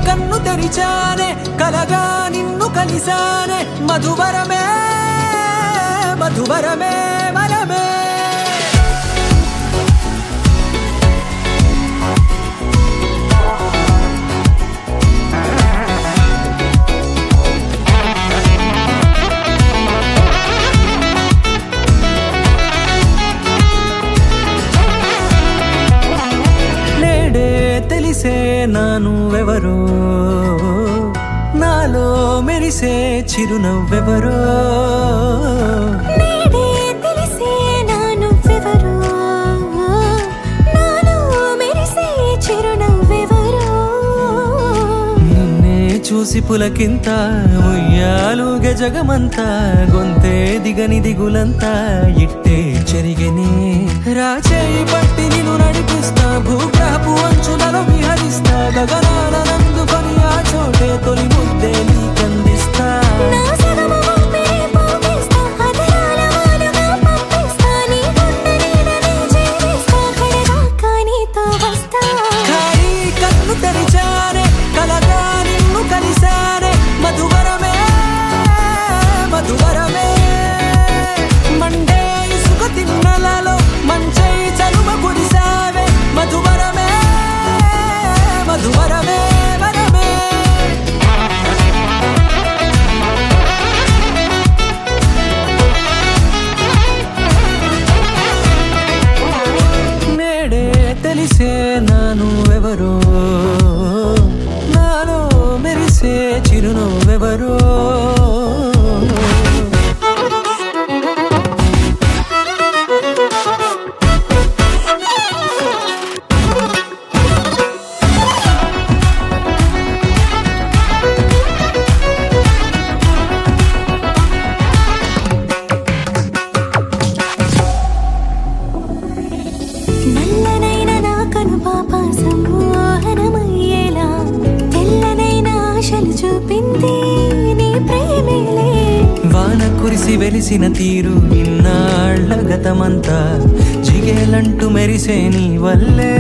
కన్ను తెరిచానే కలగా నిన్ను కలిసానే మధువరమే మధువరమే వరమే తెలిసే నానువెవరో నాలో మెరిసే చిరునవ్వెవరో తెలిసే నానువెవరో నాలో మెరిసే చిరునవ్వెవరో నిన్నే చూసి పులకింత ఉయ్యాలుగే జగమంతా గొంతే దిగని దిగులంతా ఇట్టే చెరిగనే రాచేయి పట్టి నిన్ను నడిపిస్తా భూగ్రహపు అంచులలో విహరిస్తా గగనాల నందుకొని ఆ చోటే తొలి ముద్దే నీకందిస్తా ఖాళీ కన్ను తెరిచానే కలగా నిన్ను కలిసానే మధువరమే మధువరమే మండే ఇసుక తిన్నలలో మంచై చలువ కురిసావే మధువరమే మధువరమే వరమే నేడే తెలిసే నానువెవరో నాలో మెరిసే చిరునవ్వెవరో నల్లనైన నా కనుపాప సమ్మోహనమయ్యేలా తెల్లనైన ఆశలు చూపింది నీ ప్రేమేలే వాన కురిసి వెలిసిన తీరు ఇన్నాళ్ల గతమంతా జిగేలంటూ మెరిసే నీ వల్లే